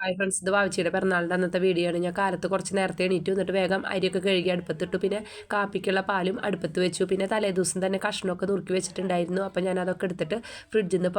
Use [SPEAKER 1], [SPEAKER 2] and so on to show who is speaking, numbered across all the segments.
[SPEAKER 1] Hi friends, ഇത് വാവച്ചിയുടെ പിറന്നാളിൻ്റെ അന്നത്തെ video ആണ്. ഞാൻ കാലത്ത് കുറച്ച് നേരത്തെ എണീറ്റു, എന്നിട്ട് വേഗം അരിയൊക്കെ കഴുകി അടുപ്പത്തിട്ടു. പിന്നെ കാപ്പിക്കുള്ള പാലും അടുപ്പത്ത് വെച്ചു. പിന്നെ തലേദിവസം തന്നെ കഷ്ണമൊക്കെ നുറുക്കി വെച്ചിട്ടുണ്ടായിരുന്നു. അപ്പോൾ ഞാൻ അതൊക്കെ എടുത്തിട്ട് ഫ്രിഡ്ജിൽ നിന്ന്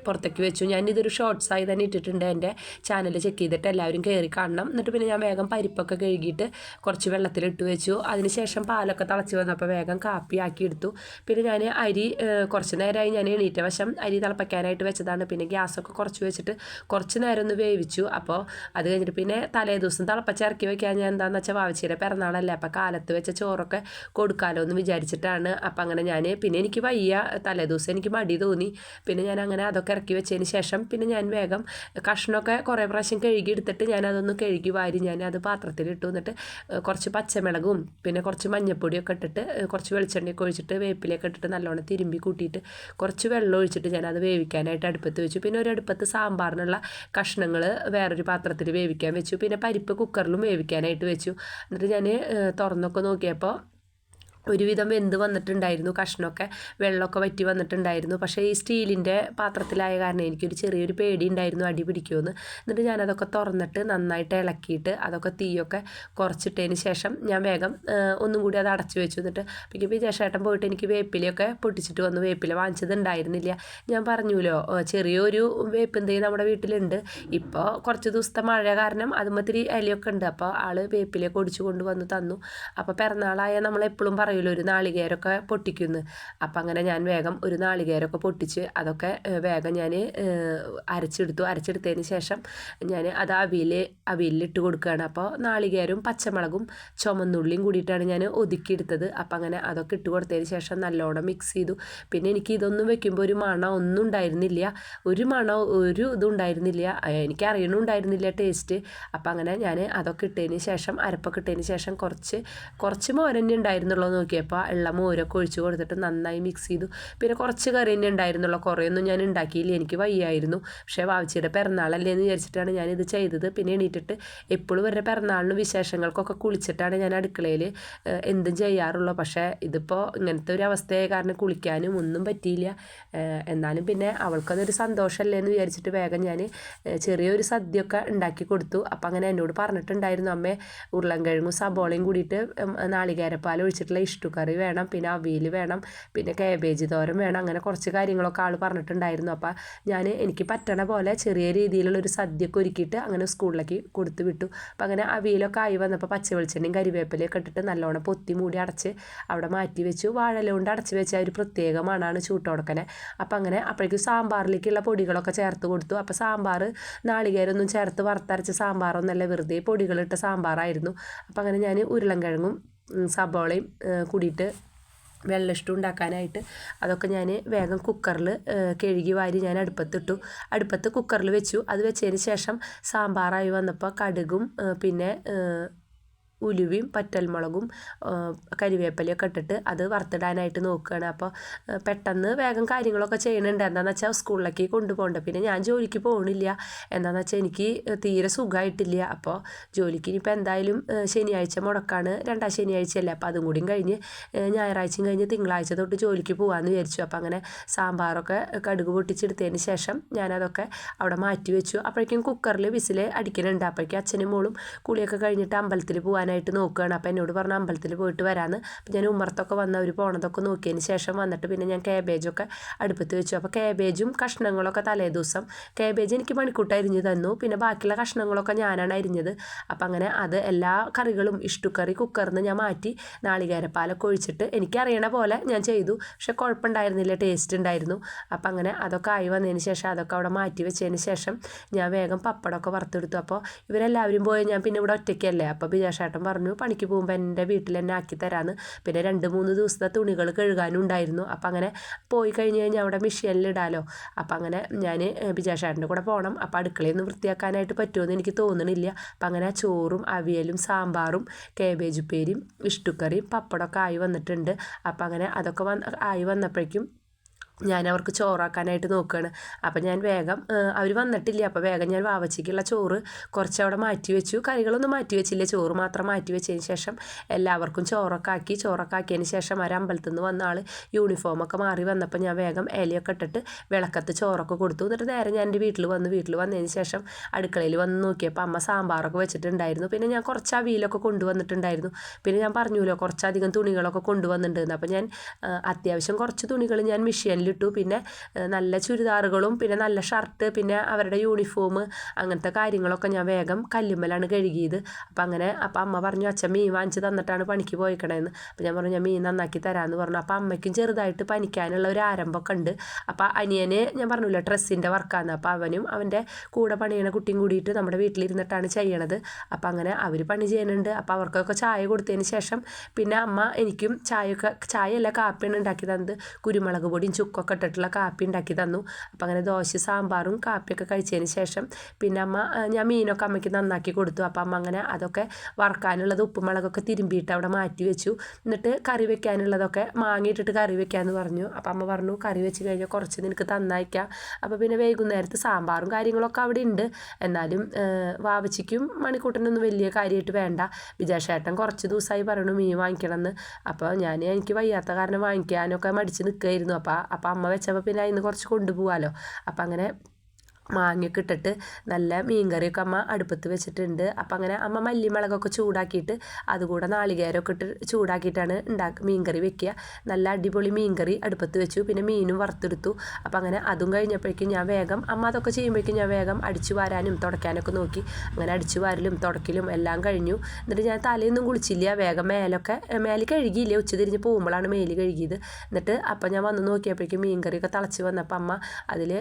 [SPEAKER 1] പുറത്തേക്ക് വെച്ചു. ഞാനിതൊരു ഷോർട്സായി തന്നെ ഇട്ടിട്ടുണ്ട്. എൻ്റെ ചാനൽ ചെക്ക് ചെയ്തിട്ട് എല്ലാവരും കയറി കാണണം. എന്നിട്ട് പിന്നെ ഞാൻ വേഗം പരിപ്പൊക്കെ കഴുകിയിട്ട് കുറച്ച് വെള്ളത്തിലിട്ട് വെച്ചു. അതിനുശേഷം പാലൊക്കെ തിളച്ച് വന്നപ്പോൾ വേഗം കാപ്പി ആക്കി എടുത്തു. പിന്നെ ഞാൻ അരി കുറച്ച് നേരമായി ഞാൻ എണീറ്റ വശം അരി തിളപ്പിക്കാനായിട്ട് വെച്ചതാണ്. പിന്നെ ഗ്യാസൊക്കെ കുറച്ച് വെച്ചിട്ട് കുറച്ച് നേരം ഒന്ന് വേവിച്ചു. അപ്പോൾ അത് കഴിഞ്ഞിട്ട് പിന്നെ തലേ ദിവസം തിളപ്പിച്ചിറക്കി വയ്ക്കാൻ ഞാൻ എന്താണെന്ന് വെച്ചാൽ വാവച്ചിയുടെ പിറന്നാളല്ലേ, അപ്പോൾ കാലത്ത് വെച്ച ചോറൊക്കെ കൊടുക്കാമല്ലോ എന്ന് വിചാരിച്ചിട്ടാണ്. അപ്പം അങ്ങനെ ഞാൻ പിന്നെ എനിക്ക് വയ്യ, തലേ ദിവസം എനിക്ക് മടി തോന്നി. പിന്നെ ഞാൻ അങ്ങനെ അതൊക്കെ ഇറക്കി വെച്ചതിന് ശേഷം പിന്നെ ഞാൻ വേഗം കഷ്ണമൊക്കെ കുറേ പ്രാവശ്യം കഴുകി എടുത്തിട്ട് ഞാൻ അതൊന്ന് കഴുകി വാരി ഞാൻ അത് പാത്രത്തിലിട്ടു. എന്നിട്ട് കുറച്ച് പച്ചമുളകും പിന്നെ കുറച്ച് മഞ്ഞൾപ്പൊടിയൊക്കെ ഇട്ടിട്ട് കുറച്ച് വെളിച്ചെണ്ണയൊക്കെ ഒഴിച്ചിട്ട് വേപ്പിലൊക്കെ ഇട്ടിട്ട് നല്ലോണം തിരുമ്പി കൂട്ടിയിട്ട് കുറച്ച് വെള്ളം ഒഴിച്ചിട്ട് ഞാൻ അത് വേവിക്കാനായിട്ട് അടുപ്പത്ത് വെച്ചു. പിന്നെ ഒരു അടുപ്പത്ത് സാമ്പാറിനുള്ള കഷ്ണങ്ങൾ വേറൊരു പാത്രത്തിൽ വേവിക്കാൻ വെച്ചു. പിന്നെ പരിപ്പ് കുക്കറിലും വേവിക്കാനായിട്ട് വെച്ചു. എന്നിട്ട് ഞാൻ തുറന്നൊക്കെ നോക്കിയപ്പോൾ ഒരുവിധം വെന്ത് വന്നിട്ടുണ്ടായിരുന്നു. കഷ്ണമൊക്കെ വെള്ളമൊക്കെ വറ്റി വന്നിട്ടുണ്ടായിരുന്നു. പക്ഷേ ഈ സ്റ്റീലിൻ്റെ പാത്രത്തിലായ കാരണം എനിക്കൊരു ചെറിയൊരു പേടി ഉണ്ടായിരുന്നു അടി പിടിക്കുമെന്ന്. എന്നിട്ട് ഞാനതൊക്കെ തുറന്നിട്ട് നന്നായിട്ട് ഇളക്കിയിട്ട് അതൊക്കെ തീയൊക്കെ കുറച്ചിട്ടതിന് ശേഷം ഞാൻ വേഗം ഒന്നും കൂടി അത് അടച്ചു വെച്ചു. എന്നിട്ട് പിന്നെ വിജയശേട്ടൻ പോയിട്ട് എനിക്ക് വേപ്പിലയൊക്കെ പൊട്ടിച്ചിട്ട് വന്നു. വേപ്പില വാങ്ങിച്ചത് ഉണ്ടായിരുന്നില്ല. ഞാൻ പറഞ്ഞുല്ലോ, ചെറിയൊരു വേപ്പിൻ തൈ നമ്മുടെ വീട്ടിലുണ്ട്. ഇപ്പോൾ കുറച്ച് ദിവസത്തെ മഴ കാരണം അതുമത്തിരി ഇലയൊക്കെ ഉണ്ട്. അപ്പോൾ ആൾ വേപ്പിലയൊക്കെ ഒടിച്ചു കൊണ്ടുവന്ന് തന്നു. അപ്പോൾ പിറന്നാളായ നമ്മളെപ്പോഴും ഒരു നാളികേരമൊക്കെ പൊട്ടിക്കുന്നു. അപ്പം അങ്ങനെ ഞാൻ വേഗം ഒരു നാളികേരമൊക്കെ പൊട്ടിച്ച് അതൊക്കെ വേഗം ഞാൻ അരച്ചെടുത്തതിന് ശേഷം ഞാൻ അത് അവിയലിട്ട് കൊടുക്കുകയാണ്. അപ്പോൾ നാളികേരവും പച്ചമുളകും ചുമന്നുള്ളിയും കൂടിയിട്ടാണ് ഞാൻ ഒതുക്കിയെടുത്തത്. അപ്പം അങ്ങനെ അതൊക്കെ ഇട്ട് കൊടുത്തതിന് ശേഷം നല്ലോണം മിക്സ് ചെയ്തു. പിന്നെ എനിക്ക് ഇതൊന്നും വെക്കുമ്പോൾ ഒരു മണം ഒന്നും ഉണ്ടായിരുന്നില്ല, ഒരു ഇതും ഉണ്ടായിരുന്നില്ല, എനിക്ക് അറിയണമുണ്ടായിരുന്നില്ല ടേസ്റ്റ്. അപ്പം അങ്ങനെ ഞാൻ അതൊക്കെ ഇട്ടതിന് ശേഷം അരപ്പൊക്കെ ഇട്ടതിന് ശേഷം കുറച്ച് മോരന്നെ ഉണ്ടായിരുന്നുള്ളൂ. നോക്കിയപ്പോൾ ഉള്ള മോരൊക്കെ ഒഴിച്ച് കൊടുത്തിട്ട് നന്നായി മിക്സ് ചെയ്തു. പിന്നെ കുറച്ച് കറി തന്നെ ഉണ്ടായിരുന്നുള്ളൂ, കുറേയൊന്നും ഞാൻ ഉണ്ടാക്കിയില്ല, എനിക്ക് വയ്യായിരുന്നു. പക്ഷേ വാവച്ചിയുടെ പിറന്നാളല്ലേ എന്ന് വിചാരിച്ചിട്ടാണ് ഞാനിത് ചെയ്തത്. പിന്നെ എണീറ്റിട്ട് എപ്പോഴും വരെ പിറന്നാളിനും വിശേഷങ്ങൾക്കൊക്കെ കുളിച്ചിട്ടാണ് ഞാൻ അടുക്കളയിൽ എന്തും ചെയ്യാറുള്ളൂ. പക്ഷേ ഇതിപ്പോൾ ഇങ്ങനത്തെ ഒരു അവസ്ഥയായ കാരണം കുളിക്കാനും ഒന്നും പറ്റിയില്ല. എന്നാലും പിന്നെ അവൾക്കതൊരു സന്തോഷമല്ലേ എന്ന് വിചാരിച്ചിട്ട് വേഗം ഞാൻ ചെറിയൊരു സദ്യയൊക്കെ ഉണ്ടാക്കി കൊടുത്തു. അപ്പം അങ്ങനെ എന്നോട് പറഞ്ഞിട്ടുണ്ടായിരുന്നു, അമ്മേ ഉരുളൻകിഴങ്ങും സബോളയും കൂടിയിട്ട് നാളികേരപ്പാൽ ഒഴിച്ചിട്ടുള്ള ഇഷ്ടുക്കറി വേണം, പിന്നെ അവിയൽ വേണം, പിന്നെ കാബേജ് തോരൻ വേണം, അങ്ങനെ കുറച്ച് കാര്യങ്ങളൊക്കെ ആൾ പറഞ്ഞിട്ടുണ്ടായിരുന്നു. അപ്പോൾ ഞാൻ എനിക്ക് പറ്റണ പോലെ ചെറിയ രീതിയിലുള്ളൊരു സദ്യയൊക്കെ ഒരുക്കിയിട്ട് അങ്ങനെ സ്കൂളിലേക്ക് കൊടുത്തു വിട്ടു. അപ്പോൾ അങ്ങനെ അവിയലൊക്കെ ആയി വന്നപ്പോൾ പച്ച വെളിച്ചെണ്ണയും കരിവേപ്പിലയൊക്കെ ഇട്ടിട്ട് നല്ലോണം പൊത്തി മൂടി അടച്ച് അവിടെ മാറ്റി വെച്ചു. വാഴല കൊണ്ട് അടച്ച് വെച്ച ഒരു പ്രത്യേക മണമാണ് ചൂട്ടോടക്കനെ. അപ്പോൾ അങ്ങനെ അപ്പോഴേക്കും സാമ്പാറിലേക്കുള്ള പൊടികളൊക്കെ ചേർത്ത് കൊടുത്തു. അപ്പോൾ സാമ്പാർ നാളികേരമൊന്നും ചേർത്ത് വറുത്തരച്ച സാമ്പാറൊന്നല്ല, വെറുതെ പൊടികളിട്ട സാമ്പാറായിരുന്നു. അപ്പോൾ അങ്ങനെ ഞാൻ ഉരുളൻകിഴങ്ങും സബോളയും കൂടിയിട്ട് വെള്ളം ഇഷ്ടം ഉണ്ടാക്കാനായിട്ട് അതൊക്കെ ഞാൻ വേഗം കുക്കറിൽ കഴുകി വാരി ഞാൻ അടുപ്പത്ത് കുക്കറിൽ വെച്ചു. അത് വെച്ചതിന് ശേഷം സാമ്പാറായി വന്നപ്പോൾ കടുകും പിന്നെ ഉലുവയും പറ്റൽമുളകും കരിവേപ്പിലയൊക്കെ ഇട്ടിട്ട് അത് വറുത്തിടാനായിട്ട് നോക്കുകയാണ്. അപ്പോൾ പെട്ടെന്ന് വേഗം കാര്യങ്ങളൊക്കെ ചെയ്യുന്നുണ്ട്. എന്താണെന്ന് വെച്ചാൽ സ്കൂളിലേക്ക് കൊണ്ടുപോകണ്ട. പിന്നെ ഞാൻ ജോലിക്ക് പോകണില്ല. എന്താണെന്ന് വെച്ചാൽ എനിക്ക് തീരെ സുഖമായിട്ടില്ല. അപ്പോൾ ജോലിക്ക് ഇനിയിപ്പോൾ എന്തായാലും ശനിയാഴ്ച മുടക്കാണ്, രണ്ടാം ശനിയാഴ്ചയല്ലേ. അപ്പോൾ അതും കൂടിയും കഴിഞ്ഞ് ഞായറാഴ്ചയും കഴിഞ്ഞ് തിങ്കളാഴ്ച തൊട്ട് ജോലിക്ക് പോകാമെന്ന് വിചാരിച്ചു. അപ്പോൾ അങ്ങനെ സാമ്പാറൊക്കെ കടുക് പൊട്ടിച്ചെടുത്തതിന് ശേഷം ഞാനതൊക്കെ അവിടെ മാറ്റി വെച്ചു. അപ്പോഴേക്കും കുക്കറിൽ വിസിൽ അടിക്കുന്നുണ്ട്. അപ്പോഴേക്കും അച്ഛനും മോളും കുളിയൊക്കെ കഴിഞ്ഞിട്ട് അമ്പലത്തിൽ പോകാനായിട്ട് നോക്കുകയാണ്. അപ്പോൾ എന്നോട് പറഞ്ഞ അമ്പലത്തിൽ പോയിട്ട് വരാമെന്ന്. അപ്പോൾ ഞാൻ ഉമ്മറത്തൊക്കെ വന്ന് അവർ പോണതൊക്കെ നോക്കിയതിന് ശേഷം വന്നിട്ട് പിന്നെ ഞാൻ കാബേജൊക്കെ അടുപ്പത്ത് വെച്ചു. അപ്പോൾ കാബേജും കഷ്ണങ്ങളൊക്കെ തലേ ദിവസം കാബേജ് എനിക്ക് മണിക്കൂട്ട് അരിഞ്ഞ് തന്നു. പിന്നെ ബാക്കിയുള്ള കഷ്ണങ്ങളൊക്കെ ഞാനാണ് അരിഞ്ഞത്. അപ്പം അങ്ങനെ അത് എല്ലാ കറികളും ഇഷ്ടുക്കറി കുക്കറിൽ നിന്ന് ഞാൻ മാറ്റി നാളികേരപ്പാലൊക്കെ ഒഴിച്ചിട്ട് എനിക്കറിയണ പോലെ ഞാൻ ചെയ്തു. പക്ഷെ കുഴപ്പമുണ്ടായിരുന്നില്ല, ടേസ്റ്റ് ഉണ്ടായിരുന്നു. അപ്പം അങ്ങനെ അതൊക്കെ ആയി വന്നതിന് ശേഷം അതൊക്കെ അവിടെ മാറ്റി വെച്ചതിന് ശേഷം ഞാൻ വേഗം പപ്പടമൊക്കെ വറുത്തെടുത്തു. അപ്പോൾ ഇവരെല്ലാവരും പോയി ഞാൻ പിന്നെ ഇവിടെ ഒറ്റയ്ക്കല്ലേ. അപ്പോൾ ബിജാഷേട്ടൻ പറഞ്ഞു പണിക്ക് പോകുമ്പോൾ എൻ്റെ വീട്ടിൽ തന്നെ ആക്കി തരാമെന്ന്. പിന്നെ 2-3 ദിവസത്തെ തുണികൾ കഴുകാനും ഉണ്ടായിരുന്നു. അപ്പം അങ്ങനെ പോയി കഴിഞ്ഞ് കഴിഞ്ഞാൽ അവിടെ മെഷീനിലിടാലോ. അപ്പം അങ്ങനെ ഞാൻ ബിജാഷേട്ടൻ്റെ കൂടെ പോകണം. അപ്പോൾ അടുക്കളയൊന്നും വൃത്തിയാക്കാനായിട്ട് പറ്റുമെന്ന് എനിക്ക് തോന്നണില്ല. അപ്പം അങ്ങനെ ചോറും അവിയലും സാമ്പാറും കാബേജ് ഉപ്പേരിയും ഇഷ്ടുക്കറിയും പപ്പടമൊക്കെ ആയി വന്നിട്ടുണ്ട്. അപ്പം അങ്ങനെ അതൊക്കെ ആയി വന്നപ്പോഴേക്കും ഞാൻ അവർക്ക് ചോറാക്കാനായിട്ട് നോക്കുകയാണ്. അപ്പം ഞാൻ വേഗം അവർ വന്നിട്ടില്ല, അപ്പോൾ വേഗം ഞാൻ വാവച്ചിക്കുള്ള ചോറ് കുറച്ചവിടെ മാറ്റി വെച്ചു. കറികളൊന്നും മാറ്റി വെച്ചില്ല, ചോറ് മാത്രം മാറ്റി വെച്ചതിന് ശേഷം എല്ലാവർക്കും ചോറൊക്കെ ആക്കിയതിന് ശേഷം അമ്പലത്തിൽ നിന്ന് വന്ന ആൾ യൂണിഫോമൊക്കെ മാറി വന്നപ്പോൾ ഞാൻ വേഗം ഇലയൊക്കെ ഇട്ടിട്ട് വിളക്കത്ത് ചോറൊക്കെ കൊടുത്തു. എന്നിട്ട് നേരെ ഞാൻ എൻ്റെ വീട്ടിൽ വന്നതിന് ശേഷം അടുക്കളയിൽ വന്ന് നോക്കിയപ്പോൾ അമ്മ സാമ്പാറൊക്കെ വെച്ചിട്ടുണ്ടായിരുന്നു. പിന്നെ ഞാൻ കുറച്ച് അവിയലൊക്കെ കൊണ്ടുവന്നിട്ടുണ്ടായിരുന്നു. പിന്നെ ഞാൻ പറഞ്ഞല്ലോ കുറച്ചധികം തുണികളൊക്കെ കൊണ്ടുവന്നിട്ടുണ്ടെന്ന്. അപ്പോൾ ഞാൻ അത്യാവശ്യം കുറച്ച് തുണികൾ ഞാൻ മെഷീനിൽ ഇട്ടു. പിന്നെ നല്ല ചുരിദാറുകളും പിന്നെ നല്ല ഷർട്ട് പിന്നെ അവരുടെ യൂണിഫോം അങ്ങനത്തെ കാര്യങ്ങളൊക്കെ ഞാൻ വേഗം കല്ലുമ്മലാണ് കഴുകിയത്. അപ്പം അമ്മ പറഞ്ഞു അച്ഛൻ മീൻ വാങ്ങിച്ച് തന്നിട്ടാണ് പണിക്ക് പോയിക്കണേന്ന്. അപ്പം ഞാൻ പറഞ്ഞു ഞാൻ മീൻ നന്നാക്കി തരാമെന്ന് പറഞ്ഞു. അപ്പോൾ അമ്മയ്ക്കും ചെറുതായിട്ട് പനിക്കാനുള്ള ഒരു ആരംഭമൊക്കെ ഉണ്ട്. അപ്പോൾ അനിയന് ഞാൻ പറഞ്ഞില്ല ഡ്രസ്സിൻ്റെ വർക്കാണ്. അപ്പോൾ അവനും അവൻ്റെ കൂടെ പണിയണ കുട്ടിയും കൂടിയിട്ട് നമ്മുടെ വീട്ടിലിരുന്നിട്ടാണ് ചെയ്യണത്. അപ്പം അങ്ങനെ അവർ പണി ചെയ്യുന്നുണ്ട്. അപ്പോൾ അവർക്കൊക്കെ ചായ കൊടുത്തതിന് ശേഷം പിന്നെ അമ്മ എനിക്കും ചായയല്ല കാപ്പിയാണ് ഉണ്ടാക്കി തന്നത്. കുരുമുളക് പൊടിയും ചുക്കൊക്കെ ഇട്ടിട്ടുള്ള കാപ്പി ഉണ്ടാക്കി തന്നു. അപ്പം അങ്ങനെ ദോശ സാമ്പാറും കാപ്പിയൊക്കെ കഴിച്ചതിന് ശേഷം പിന്നെ ഞാൻ മീനൊക്കെ അമ്മയ്ക്ക് നന്നാക്കി കൊടുത്തു. അപ്പം അമ്മ അങ്ങനെ അതൊക്കെ വറക്കാനുള്ളത് ഉപ്പുമുളകൊക്കെ തിരുമ്പിയിട്ട് അവിടെ മാറ്റി വെച്ചു. എന്നിട്ട് കറി വെക്കാനുള്ളതൊക്കെ മാങ്ങിയിട്ടിട്ട് കറി വെക്കാമെന്ന് പറഞ്ഞു. അപ്പം അമ്മ പറഞ്ഞു കറി വെച്ച് കഴിഞ്ഞാൽ കുറച്ച് നിനക്ക് തന്നയക്കാം. അപ്പോൾ പിന്നെ വൈകുന്നേരത്ത് സാമ്പാറും കാര്യങ്ങളൊക്കെ അവിടെ ഉണ്ട്. എന്നാലും വാവച്ചിക്കും മണിക്കൂട്ടനൊന്നും വലിയ കാര്യമായിട്ട് വേണ്ട. വിജയശേട്ടൻ കുറച്ച് ദിവസമായി പറയണു മീൻ വാങ്ങിക്കണമെന്ന്. അപ്പോൾ എനിക്ക് വയ്യാത്ത കാരണം വാങ്ങിക്കാനൊക്കെ മടിച്ച് നിൽക്കുകയായിരുന്നു. അപ്പം അമ്മ വെച്ചപ്പോൾ പിന്നെ അതിന് കുറച്ച് കൊണ്ടുപോകാമല്ലോ. അപ്പം അങ്ങനെ മാങ്ങയൊക്കെ ഇട്ടിട്ട് നല്ല മീൻകറിയൊക്കെ അമ്മ അടുപ്പത്ത് വെച്ചിട്ടുണ്ട്. അപ്പം അങ്ങനെ അമ്മ മല്ലിമുളകൊക്കെ ചൂടാക്കിയിട്ട് അതുകൂടെ നാളികേരമൊക്കെ ഇട്ട് ചൂടാക്കിയിട്ടാണ് മീൻകറി വെക്കുക. നല്ല അടിപൊളി മീൻകറി അടുപ്പത്ത് വെച്ചു. പിന്നെ മീനും വറുത്തെടുത്തു. അപ്പം അങ്ങനെ അതും കഴിഞ്ഞപ്പോഴേക്കും ഞാൻ വേഗം അമ്മ അതൊക്കെ ചെയ്യുമ്പോഴേക്കും ഞാൻ വേഗം അടിച്ചു വാരാനും തുടയ്ക്കാനൊക്കെ നോക്കി. അങ്ങനെ അടിച്ചു വാരലും തുടയ്ക്കലും എല്ലാം കഴിഞ്ഞു. എന്നിട്ട് ഞാൻ തലയൊന്നും കുളിച്ചില്ല, വേഗം മേല് കഴുകിയില്ല, ഉച്ചതിരിഞ്ഞ് പോകുമ്പോഴാണ് മേല് കഴുകിയത്. എന്നിട്ട് അപ്പം ഞാൻ വന്ന് നോക്കിയപ്പോഴേക്കും മീൻകറിയൊക്കെ തിളച്ച് വന്നപ്പോൾ അമ്മ അതിൽ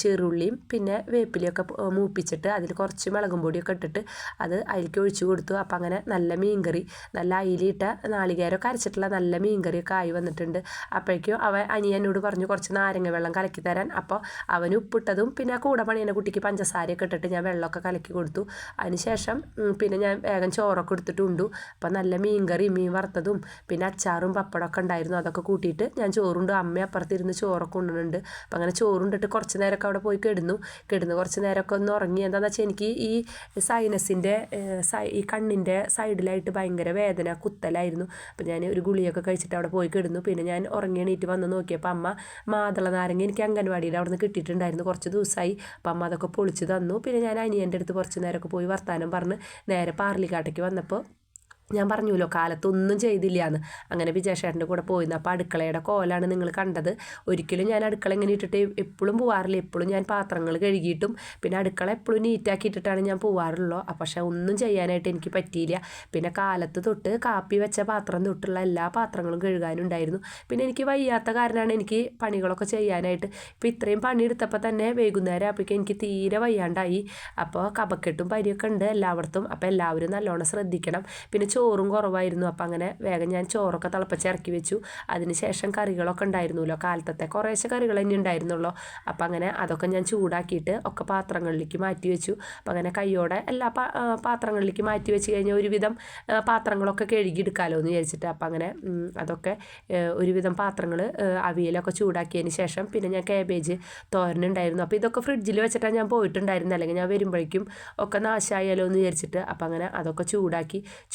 [SPEAKER 1] ചെറുള്ളിയും പിന്നെ വേപ്പിലയൊക്കെ മൂപ്പിച്ചിട്ട് അതിൽ കുറച്ച് മുളകും പൊടിയൊക്കെ ഇട്ടിട്ട് അത് അതിലേക്ക് ഒഴിച്ചു കൊടുത്തു. അപ്പം അങ്ങനെ നല്ല മീൻകറി, നല്ല അയിലിട്ട നാളികേരമൊക്കെ അരച്ചിട്ടുള്ള നല്ല മീൻകറിയൊക്കെ ആയി വന്നിട്ടുണ്ട്. അപ്പോഴേക്കും അനിയനോട് പറഞ്ഞു കുറച്ച് നാരങ്ങ വെള്ളം കലക്കി തരാൻ. അപ്പോൾ അവന് ഉപ്പിട്ടതും പിന്നെ കൂടെ പണിയുന്ന കുട്ടിക്ക് പഞ്ചസാരയൊക്കെ ഇട്ടിട്ട് ഞാൻ വെള്ളമൊക്കെ കലക്കി കൊടുത്തു. അതിനുശേഷം പിന്നെ ഞാൻ വേഗം ചോറൊക്കെ എടുത്തിട്ടുണ്ടു. അപ്പം നല്ല മീൻകറി, മീൻ വറുത്തതും പിന്നെ അച്ചാറും പപ്പടമൊക്കെ ഉണ്ടായിരുന്നു. അതൊക്കെ കൂട്ടിയിട്ട് ഞാൻ ചോറുണ്ട്. അമ്മ അപ്പുറത്തിരുന്ന് ചോറൊക്കെ കൊണ്ടുവന്നുണ്ട്. അപ്പം അങ്ങനെ ചോറുണ്ടിട്ട് കുറച്ച് നേരമൊക്കെ അവിടെ പോയി കിടന്നു കുറച്ച് നേരമൊക്കെ ഒന്ന് ഉറങ്ങി. എന്താണെന്ന് വെച്ചാൽ എനിക്ക് ഈ സൈനസിൻ്റെ ഈ കണ്ണിൻ്റെ സൈഡിലായിട്ട് ഭയങ്കര വേദന കുത്തലായിരുന്നു. അപ്പം ഞാൻ ഒരു ഗുളിയൊക്കെ കഴിച്ചിട്ട് അവിടെ പോയി കിടന്നു. പിന്നെ ഞാൻ ഉറങ്ങി എണീറ്റ് വന്ന് നോക്കിയപ്പോൾ അമ്മ മാതള നാരങ്ങ എനിക്ക് അംഗൻവാടിയിൽ അവിടെ നിന്ന് കിട്ടിയിട്ടുണ്ടായിരുന്നു, കുറച്ച് ദിവസമായി. അപ്പം അമ്മ അതൊക്കെ പൊളിച്ച് തന്നു. പിന്നെ ഞാൻ അനിയൻ്റെ അടുത്ത് കുറച്ച് നേരമൊക്കെ പോയി വർത്താനം പറഞ്ഞ് നേരെ പാർലിക്കാട്ടേക്ക് വന്നപ്പോൾ ഞാൻ പറഞ്ഞല്ലോ കാലത്തൊന്നും ചെയ്തില്ല. അങ്ങനെ വിജയശേട്ടൻ്റെ കൂടെ പോയിരുന്നു. അപ്പോൾ അടുക്കളയുടെ കോലാണ് നിങ്ങൾ കണ്ടത്. ഒരിക്കലും ഞാൻ അടുക്കള ഇങ്ങനെ ഇട്ടിട്ട് എപ്പോഴും പോവാറില്ല. എപ്പോഴും ഞാൻ പാത്രങ്ങൾ കഴുകിയിട്ടും പിന്നെ അടുക്കള എപ്പോഴും നീറ്റാക്കി ഇട്ടിട്ടാണ് ഞാൻ പോവാറുള്ളൂ. പക്ഷേ ഒന്നും ചെയ്യാനായിട്ട് എനിക്ക് പറ്റിയില്ല. പിന്നെ കാലത്ത് തൊട്ട് കാപ്പി വെച്ച പാത്രം തൊട്ടുള്ള എല്ലാ പാത്രങ്ങളും കഴുകാനുണ്ടായിരുന്നു. പിന്നെ എനിക്ക് വയ്യാത്ത കാരണമാണ് എനിക്ക് പണികളൊക്കെ ചെയ്യാനായിട്ട്. ഇപ്പോൾ ഇത്രയും പണിയെടുത്തപ്പോൾ തന്നെ വൈകുന്നേരം ആയപ്പോഴേക്കും എനിക്ക് തീരെ വയ്യാണ്ടായി. അപ്പോൾ കഫക്കെട്ടും പനിയൊക്കെ ഉണ്ട് എല്ലായിടത്തും. അപ്പോൾ എല്ലാവരും നല്ലോണം ശ്രദ്ധിക്കണം. പിന്നെ ചോറും കുറവായിരുന്നു. അപ്പം അങ്ങനെ വേഗം ഞാൻ ചോറൊക്കെ തിളപ്പിച്ച് ഇറക്കി വെച്ചു. അതിനുശേഷം കറികളൊക്കെ ഉണ്ടായിരുന്നല്ലോ, കാലത്തത്തെ കുറേശ്ശെ കറികൾ തന്നെ ഉണ്ടായിരുന്നുള്ളൂ. അപ്പം അങ്ങനെ അതൊക്കെ ഞാൻ ചൂടാക്കിയിട്ട് ഒക്കെ പാത്രങ്ങളിലേക്ക് മാറ്റി വെച്ചു. അപ്പം അങ്ങനെ കൈയോടെ എല്ലാ പാത്രങ്ങളിലേക്ക് മാറ്റി വെച്ച് കഴിഞ്ഞാൽ ഒരുവിധം പാത്രങ്ങളൊക്കെ കഴുകിയെടുക്കാമല്ലോ എന്ന് വിചാരിച്ചിട്ട്. അപ്പം അങ്ങനെ അതൊക്കെ ഒരുവിധം പാത്രങ്ങൾ അവിയലൊക്കെ ചൂടാക്കിയതിന് ശേഷം പിന്നെ ഞാൻ കാബേജ് തോരനുണ്ടായിരുന്നു. അപ്പോൾ ഇതൊക്കെ ഫ്രിഡ്ജിൽ വെച്ചിട്ടാണ് ഞാൻ പോയിട്ടുണ്ടായിരുന്നത്, അല്ലെങ്കിൽ ഞാൻ വരുമ്പോഴേക്കും ഒക്കെ നാശമായാലോ എന്ന് വിചാരിച്ചിട്ട്. അപ്പം അങ്ങനെ അതൊക്കെ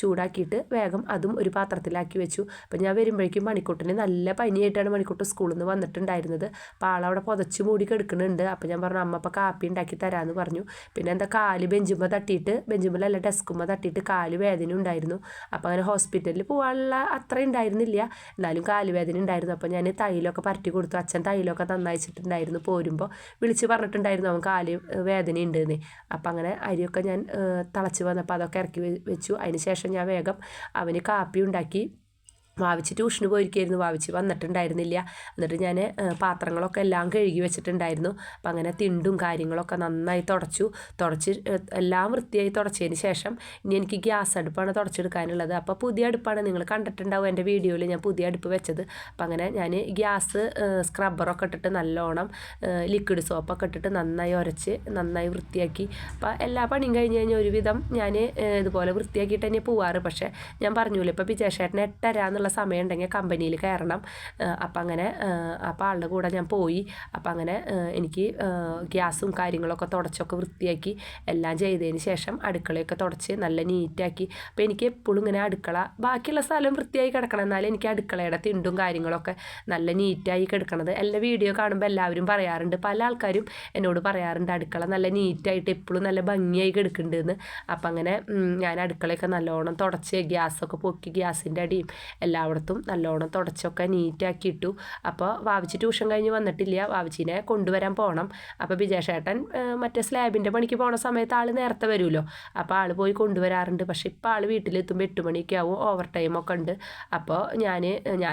[SPEAKER 1] ചൂടാക്കിയിട്ട് വേഗം അതും ഒരു പാത്രത്തിലാക്കി വെച്ചു. അപ്പം ഞാൻ വരുമ്പോഴേക്കും മണിക്കൂട്ടിന് നല്ല പനിയായിട്ടാണ് മണിക്കൂട്ട് സ്കൂളിൽ നിന്ന് വന്നിട്ടുണ്ടായിരുന്നത്. അപ്പോൾ ആളവിടെ പുതച്ച് മൂടി കിടക്കുന്നുണ്ട്. അപ്പോൾ ഞാൻ പറഞ്ഞു അമ്മ അപ്പോൾ കാപ്പി ഉണ്ടാക്കി തരാമെന്ന് പറഞ്ഞു. പിന്നെ എന്താ കാല് ബെഞ്ചുമ്മലല്ല ഡെസ്കുമ്പോൾ തട്ടിയിട്ട് കാല് വേദന ഉണ്ടായിരുന്നു. അപ്പോൾ അങ്ങനെ ഹോസ്പിറ്റലിൽ പോകാനുള്ള അത്ര ഉണ്ടായിരുന്നില്ല, എന്നാലും കാല് വേദന ഉണ്ടായിരുന്നു. അപ്പോൾ ഞാൻ തൈലൊക്കെ പരട്ടി കൊടുത്തു. അച്ഛൻ തൈലൊക്കെ നന്നായിച്ചിട്ടുണ്ടായിരുന്നു. പോരുമ്പോൾ വിളിച്ച് പറഞ്ഞിട്ടുണ്ടായിരുന്നു അവൻ കാല് വേദന ഉണ്ടെന്ന്. അപ്പം അങ്ങനെ അരിയൊക്കെ ഞാൻ തിളച്ച് വന്നപ്പോൾ അതൊക്കെ ഇറക്കി വെച്ചു. അതിന് ശേഷം ഞാൻ വേഗം അവന് കാപ്പി ഉണ്ടാക്കി. വാവിച്ച് ട്യൂഷന് പോയിരിക്കുകയായിരുന്നു, വാവിച്ച് വന്നിട്ടുണ്ടായിരുന്നില്ല. എന്നിട്ട് ഞാൻ പാത്രങ്ങളൊക്കെ എല്ലാം കഴുകി വെച്ചിട്ടുണ്ടായിരുന്നു. അപ്പം അങ്ങനെ തിണ്ടും കാര്യങ്ങളൊക്കെ നന്നായി തുടച്ച് എല്ലാം വൃത്തിയായി തുടച്ചതിന് ശേഷം ഇനി എനിക്ക് ഗ്യാസ് അടുപ്പാണ് തുടച്ചെടുക്കാനുള്ളത്. അപ്പോൾ പുതിയ അടുപ്പാണ്, നിങ്ങൾ കണ്ടിട്ടുണ്ടാവും എൻ്റെ വീഡിയോയിൽ ഞാൻ പുതിയ അടുപ്പ് വെച്ചത്. അപ്പം അങ്ങനെ ഞാൻ ഗ്യാസ് സ്ക്രബ്ബറൊക്കെ ഇട്ടിട്ട് നല്ലോണം ലിക്വിഡ് സോപ്പൊക്കെ ഇട്ടിട്ട് നന്നായി ഉരച്ച് നന്നായി വൃത്തിയാക്കി. അപ്പോൾ എല്ലാ പണിയും കഴിഞ്ഞ് കഴിഞ്ഞാൽ ഒരുവിധം ഞാൻ ഇതുപോലെ വൃത്തിയാക്കിയിട്ട് തന്നെ പോവാറ്. പക്ഷേ ഞാൻ പറഞ്ഞില്ല ഇപ്പോൾ വിജയശേട്ടന് 8:30 പോകാനുള്ള സമയം ഉണ്ടെങ്കിൽ കമ്പനിയിൽ കയറണം. അപ്പം അങ്ങനെ അപ്പോൾ ആളുടെ കൂടെ ഞാൻ പോയി. അപ്പം അങ്ങനെ എനിക്ക് ഗ്യാസും കാര്യങ്ങളൊക്കെ തുടച്ചൊക്കെ വൃത്തിയാക്കി എല്ലാം ചെയ്തതിന് ശേഷം അടുക്കളയൊക്കെ തുടച്ച് നല്ല നീറ്റാക്കി. അപ്പോൾ എനിക്ക് എപ്പോഴും ഇങ്ങനെ അടുക്കള ബാക്കിയുള്ള സ്ഥലം വൃത്തിയായി കിടക്കണം, എന്നാലും എനിക്ക് അടുക്കളയുടെ തിണ്ടും കാര്യങ്ങളൊക്കെ നല്ല നീറ്റായി കിടക്കണത് എല്ലാ വീഡിയോ കാണുമ്പോൾ എല്ലാവരും പറയാറുണ്ട്, പല ആൾക്കാരും എന്നോട് പറയാറുണ്ട് അടുക്കള നല്ല നീറ്റായിട്ട് എപ്പോഴും നല്ല ഭംഗിയായി കിടക്കുന്നുണ്ടെന്ന്. അപ്പം അങ്ങനെ ഞാൻ അടുക്കളയൊക്കെ നല്ലോണം തുടച്ച് ഗ്യാസൊക്കെ പൊക്കി ഗ്യാസിൻ്റെ അടിയും എല്ലായിടത്തും നല്ലോണം തുടച്ചൊക്കെ നീറ്റാക്കി ഇട്ടു. അപ്പോൾ വാവിച്ച് ട്യൂഷൻ കഴിഞ്ഞ് വന്നിട്ടില്ല, വാവിച്ചിനെ കൊണ്ടുവരാൻ പോകണം. അപ്പോൾ ബിജേഷേട്ടൻ മറ്റേ സ്ലാബിൻ്റെ പണിക്ക് പോണ സമയത്ത് ആൾ നേരത്തെ വരുമല്ലോ, അപ്പോൾ ആൾ പോയി കൊണ്ടുവരാറുണ്ട്. പക്ഷേ ഇപ്പോൾ ആൾ വീട്ടിലെത്തുമ്പോൾ 8 മണിയൊക്കെ ആവും, ഓവർ ടൈമൊക്കെ ഉണ്ട്. അപ്പോൾ ഞാൻ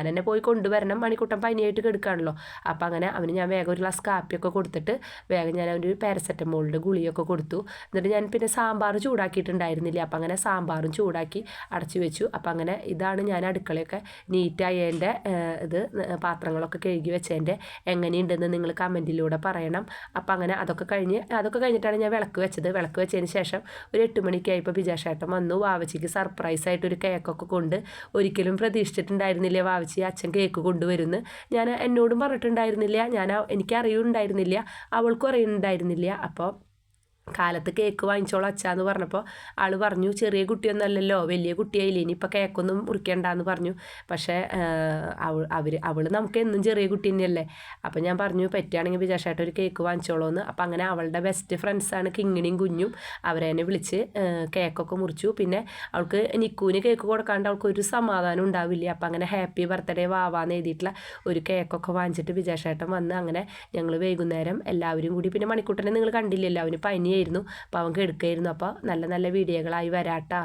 [SPEAKER 1] തന്നെ പോയി കൊണ്ടുവരണം, മണിക്കൂട്ടൻ പനിയായിട്ട് കിടക്കുകയാണല്ലോ. അപ്പോൾ അങ്ങനെ അവന് ഞാൻ വേഗം ഒരു ഗ്ലാസ് കാപ്പിയൊക്കെ കൊടുത്തിട്ട് വേഗം ഞാൻ ഒരു പാരസെറ്റമോളിൻ്റെ ഗുളിയൊക്കെ കൊടുത്തു. എന്നിട്ട് ഞാൻ പിന്നെ സാമ്പാർ ചൂടാക്കിയിട്ടുണ്ടായിരുന്നില്ല, അപ്പം അങ്ങനെ സാമ്പാറും ചൂടാക്കി അടച്ചു വെച്ചു. അപ്പം അങ്ങനെ ഇതാണ് ഞാൻ അടുക്കളയൊക്കെ നീറ്റായതിൻ്റെ ഇത്, പാത്രങ്ങളൊക്കെ കഴുകി വെച്ചതിൻ്റെ എങ്ങനെയുണ്ടെന്ന് നിങ്ങൾ കമൻറ്റിലൂടെ പറയണം. അപ്പം അങ്ങനെ അതൊക്കെ കഴിഞ്ഞിട്ടാണ് ഞാൻ വിളക്ക് വെച്ചത്. വിളക്ക് വെച്ചതിന് ശേഷം ഒരു 8 മണിക്കായപ്പോൾ ബിജേഷേട്ടൻ വന്നു. വാവച്ചിക്ക് സർപ്രൈസായിട്ട് ഒരു കേക്കൊക്കെ കൊണ്ട്, ഒരിക്കലും പ്രതീക്ഷിച്ചിട്ടുണ്ടായിരുന്നില്ല വാവച്ചി അച്ഛൻ കേക്ക് കൊണ്ടുവരുമെന്ന്. എന്നോടും പറഞ്ഞിട്ടുണ്ടായിരുന്നില്ല, എനിക്കറിയുന്നുണ്ടായിരുന്നില്ല, അവൾക്കും അറിയുന്നുണ്ടായിരുന്നില്ല. അപ്പോൾ കാലത്ത് കേക്ക് വാങ്ങിച്ചോളാം അച്ഛാന്ന് പറഞ്ഞപ്പോൾ ആൾ പറഞ്ഞു ചെറിയ കുട്ടിയൊന്നും അല്ലല്ലോ, വലിയ കുട്ടിയായില്ലേ, ഇനിയിപ്പോൾ കേക്കൊന്നും മുറിക്കണ്ടെന്ന് പറഞ്ഞു. പക്ഷേ അവൾ നമുക്ക് എന്നും ചെറിയ കുട്ടി തന്നെയല്ലേ. അപ്പോൾ ഞാൻ പറഞ്ഞു പറ്റുകയാണെങ്കിൽ ബിജേഷേട്ടൻ ഒരു കേക്ക് വാങ്ങിച്ചോളൂ എന്ന്. അപ്പോൾ അങ്ങനെ അവളുടെ ബെസ്റ്റ് ഫ്രണ്ട്സാണ് കിങ്ങിണിയും കുഞ്ഞും, അവരെന്നെ വിളിച്ച് കേക്കൊക്കെ മുറിച്ചു. പിന്നെ അവൾക്ക് നിക്കൂന് കേക്ക് കൊടുക്കാണ്ട് അവൾക്ക് ഒരു സമാധാനം ഉണ്ടാവില്ല. അപ്പോൾ അങ്ങനെ ഹാപ്പി ബർത്ത്ഡേ വാവാന്ന് എഴുതിയിട്ടുള്ള ഒരു കേക്കൊക്കെ വാങ്ങിച്ചിട്ട് ബിജേഷേട്ടൻ വന്ന് അങ്ങനെ ഞങ്ങൾ വൈകുന്നേരം എല്ലാവരും കൂടി, പിന്നെ മണിക്കൂട്ടനെ നിങ്ങൾ കണ്ടില്ലല്ലോ, അവന് പനിയായിരുന്നു, അപ്പോൾ അവൻ കെടുക്കായിരുന്നു. അപ്പോൾ നല്ല നല്ല വീഡിയോകളായി വരാട്ടാ.